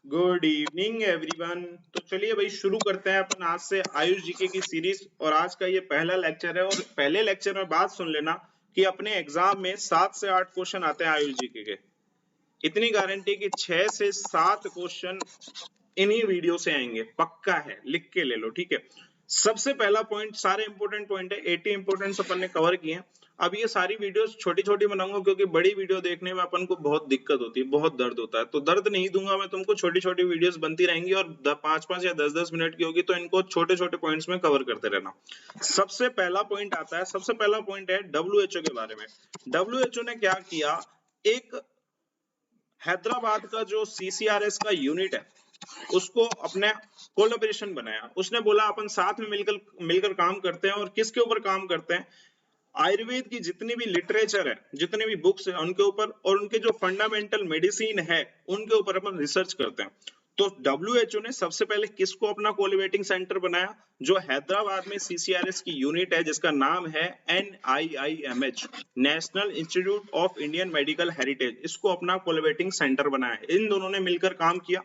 Good evening everyone. तो चलिए भाई शुरू करते हैं अपन आज से आयुष जीके की सीरीज। और आज का ये पहला लेक्चर है और पहले लेक्चर में बात सुन लेना कि अपने एग्जाम में 7 से 8 क्वेश्चन आते हैं आयुष जीके के। इतनी गारंटी कि 6 से 7 क्वेश्चन इन्हीं वीडियो से आएंगे, पक्का है, लिख के ले लो, ठीक है। सबसे पहला पॉइंट, सारे इंपोर्टेंट पॉइंट है, 80 इंपोर्टेंट अपन ने कवर किए हैं। अब ये सारी वीडियोस छोटी छोटी बनाऊंगा क्योंकि बड़ी वीडियो देखने में अपन को बहुत दिक्कत होती है, बहुत दर्द होता है, तो दर्द नहीं दूंगा मैं तुमको। छोटी छोटी वीडियोस बनती रहेंगी और 5-5 या 10-10 मिनट की होगी, तो इनको छोटे छोटे पॉइंट्स में कवर करते रहना। सबसे पहला पॉइंट आता है, सबसे पहला पॉइंट है WHO के बारे में। WHO ने क्या किया, एक हैदराबाद का जो CCRS का यूनिट है उसको अपने कोलैबोरेशन बनाया। उसने बोला अपन साथ में मिलकर मिलकर काम करते हैं। और किसके ऊपर काम करते हैं? आयुर्वेद की जितनी भी लिटरेचर है, जितने भी बुक्स है उनके ऊपर, और उनके जो फंडामेंटल मेडिसिन है उनके ऊपर अपन रिसर्च करते हैं। तो WHO ने सबसे पहले किसको अपना कोलिवेटिंग सेंटर बनाया? जो हैदराबाद में CCRS की यूनिट है जिसका नाम है NIIMH, national institute of Indian medical heritage, इसको अपना कोलिवेटिंग सेंटर बनाया। इन दोनों ने मिलकर काम किया।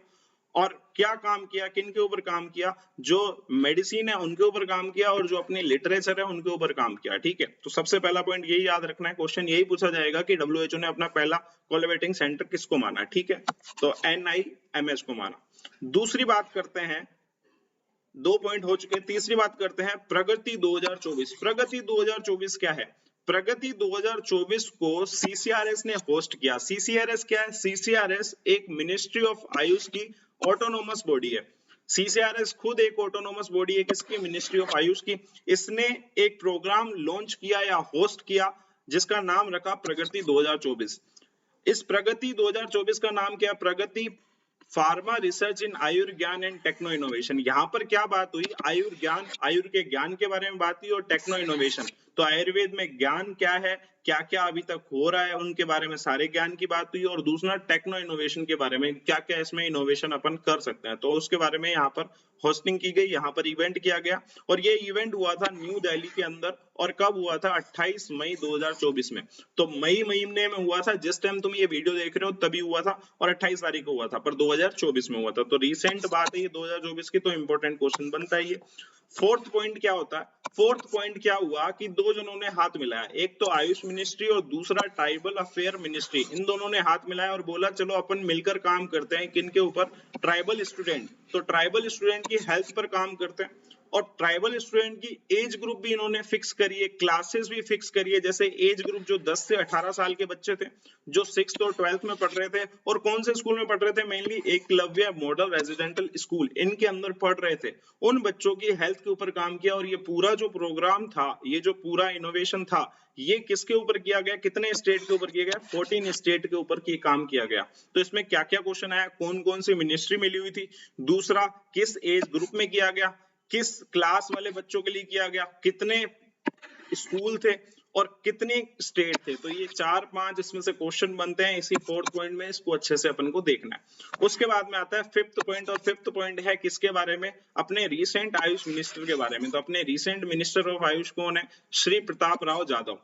और क्या काम किया, किन के ऊपर काम किया? जो मेडिसिन है उनके ऊपर काम किया और जो अपनी लिटरेचर है उनके ऊपर काम किया, ठीक है। तो सबसे पहला पॉइंट यही याद रखना है, क्वेश्चन यही पूछा जाएगा कि WHO ने अपना पहला कोलैबोरेटिंग सेंटर किसको माना, ठीक है। तो NIMH को माना। दूसरी बात करते हैं, 2 पॉइंट हो चुके, तीसरी बात करते हैं प्रगति 2024। प्रगति 2024 क्या है? प्रगति 2024 को CCRS ने होस्ट किया। CCRS क्या है? CCRS एक मिनिस्ट्री ऑफ आयुष की ऑटोनोमस बॉडी है। CCRS खुद एक ऑटोनोमस बॉडी है, किसकी? मिनिस्ट्री ऑफ आयुष की। इसने एक प्रोग्राम लॉन्च किया या होस्ट किया जिसका नाम रखा प्रगति 2024। इस प्रगति 2024 का नाम क्या? Pragati pharma research in Ayurgyan and techno innovation. यहाँ पर क्या बात हुई? आयुर्ज्ञान, आयुर के ज्ञान के बारे में बात हुई, और टेक्नो इनोवेशन, तो आयुर्वेद में ज्ञान क्या है, क्या क्या अभी तक हो रहा है, उनके बारे में सारे ज्ञान की बात हुई। और दूसरा टेक्नो इनोवेशन के बारे में, क्या क्या इसमें इनोवेशन अपन कर सकते हैं, तो उसके बारे में यहाँ पर होस्टिंग की गई, यहाँ पर इवेंट किया गया। और ये इवेंट हुआ था न्यू दिल्ली के अंदर। और कब हुआ था? 28 मई 2024 में। तो मई महीने में हुआ था, जिस टाइम तुम ये वीडियो देख रहे हो तभी हुआ था, और 28 तारीख को हुआ था, पर 2024 में हुआ था। तो रिसेंट बात है ये 2024 की, तो इंपॉर्टेंट क्वेश्चन बनता है ये। फोर्थ पॉइंट क्या होता है? फोर्थ पॉइंट क्या हुआ कि दो जनों ने हाथ मिलाया, एक तो आयुष मिनिस्ट्री और दूसरा ट्राइबल अफेयर मिनिस्ट्री। इन दोनों ने हाथ मिलाया और बोला चलो अपन मिलकर काम करते हैं। किनके ऊपर? Tribal student. तो ट्राइबल स्टूडेंट की हेल्थ पर काम करते हैं। और ट्राइबल स्टूडेंट की एज ग्रुप भी इन्होंने फिक्स करी है, क्लासेस भी फिक्स करी है। जैसे एज ग्रुप जो 10 से 18 साल के बच्चे थे, जो 6th और 12th में पढ़ रहे थे, और कौन से स्कूल में पढ़ रहे थे? Mainly Eklavya model residential school, इनके अंदर पढ़ रहे थे। उन बच्चों की हेल्थ के ऊपर काम किया। और ये पूरा जो प्रोग्राम था, ये जो पूरा इनोवेशन था, ये किसके ऊपर किया गया? कितने स्टेट के ऊपर किया गया? 14 स्टेट के ऊपर की काम किया गया। तो इसमें क्या क्या क्वेश्चन आया? कौन कौन सी मिनिस्ट्री मिली हुई थी, दूसरा किस एज ग्रुप में किया गया, किस क्लास वाले बच्चों के लिए किया गया, कितने स्कूल थे, और कितने स्टेट थे। तो ये 4-5 इसमें से क्वेश्चन बनते हैं इसी फोर्थ पॉइंट में, इसको अच्छे से अपन को देखना है। उसके बाद में आता है फिफ्थ पॉइंट, और फिफ्थ पॉइंट है किसके बारे में? अपने रिसेंट आयुष मिनिस्टर के बारे में। तो अपने रिसेंट मिनिस्टर ऑफ आयुष कौन है? श्री प्रताप राव जाधव।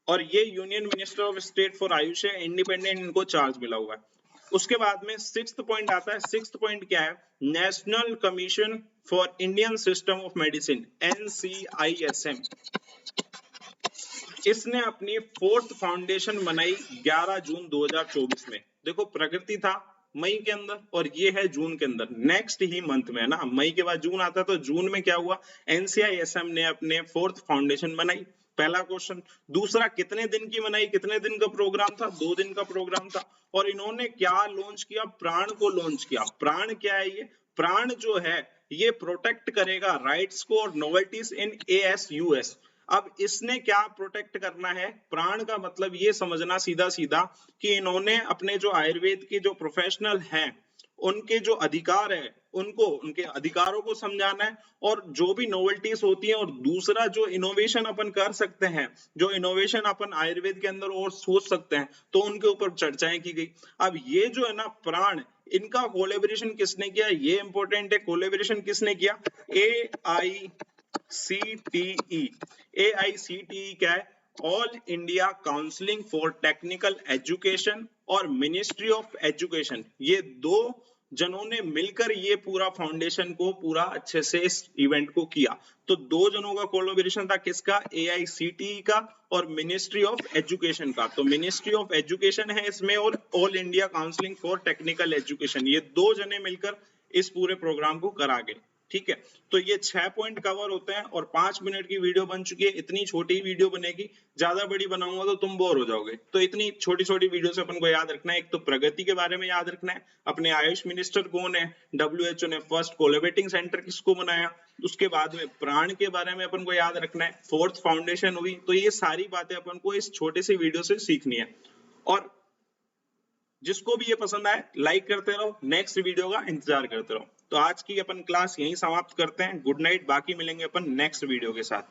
और ये union minister of state for Ayush है, इंडिपेंडेंट इनको चार्ज मिला हुआ है। उसके बाद में सिक्स्थ पॉइंट आता है। सिक्स्थ पॉइंट क्या है? National commission for Indian system of medicine, NCISM। इसने अपनी फोर्थ फाउंडेशन बनाई 11 जून 2024 में। देखो प्रगति था मई के अंदर और ये है जून के अंदर, नेक्स्ट ही मंथ में है ना, मई के बाद जून आता है। तो जून में क्या हुआ? NCISM ने अपने फोर्थ फाउंडेशन बनाई, पहला क्वेश्चन। दूसरा, कितने दिन की बनाई? कितने दिन का प्रोग्राम था? 2 दिन का प्रोग्राम था। और इन्होंने क्या लॉन्च किया? प्राण को लॉन्च किया। प्राण क्या है? ये प्राण जो है ये प्रोटेक्ट करेगा राइट्स को और नोवेल्टीज इन ASUS। अब इसने क्या प्रोटेक्ट करना है? प्राण का मतलब ये समझना सीधा सीधा कि इन्होंने अपने जो आयुर्वेद के जो प्रोफेशनल हैं उनके जो अधिकार है उनको, उनके अधिकारों को समझाना है, और जो भी नोवेल्टीज होती हैं, और दूसरा जो इनोवेशन अपन कर सकते हैं, जो इनोवेशन अपन आयुर्वेद के अंदर और सोच सकते हैं, तो उनके ऊपर चर्चाएं की गई। अब ये जो है ना प्राण, इनका कोलेबोरेशन किसने किया? ये इंपॉर्टेंट है, कोलेबोरेशन किसने किया? AICTE क्या है? All India counselling for technical education और मिनिस्ट्री ऑफ एजुकेशन, ये दो जनों ने मिलकर ये पूरा फाउंडेशन को पूरा अच्छे से इस इवेंट को किया। तो 2 जनों का कोलैबोरेशन था, किसका? AICTE का और मिनिस्ट्री ऑफ एजुकेशन का। तो मिनिस्ट्री ऑफ एजुकेशन है इसमें और all India counselling for technical education, ये 2 जने मिलकर इस पूरे प्रोग्राम को करा गए। ठीक है, तो ये 6 पॉइंट कवर होते हैं और 5 मिनट की वीडियो बन चुकी है। इतनी छोटी वीडियो बनेगी, ज्यादा बड़ी बनाऊंगा तो तुम बोर हो जाओगे। तो इतनी छोटी छोटी वीडियो से अपन को याद रखना है, एक तो प्रगति के बारे में याद रखना है, अपने आयुष मिनिस्टर कौन है, WHO ने फर्स्ट कोलैबोरेटिंग सेंटर किसको बनाया, उसके बाद में प्राण के बारे में अपन को याद रखना है, फोर्थ फाउंडेशन हुई। तो ये सारी बातें अपन को इस छोटे से वीडियो से सीखनी है। और जिसको भी ये पसंद आए लाइक करते रहो, नेक्स्ट वीडियो का इंतजार करते रहो। तो आज की अपन क्लास यहीं समाप्त करते हैं। गुड नाइट, बाकी मिलेंगे अपन नेक्स्ट वीडियो के साथ।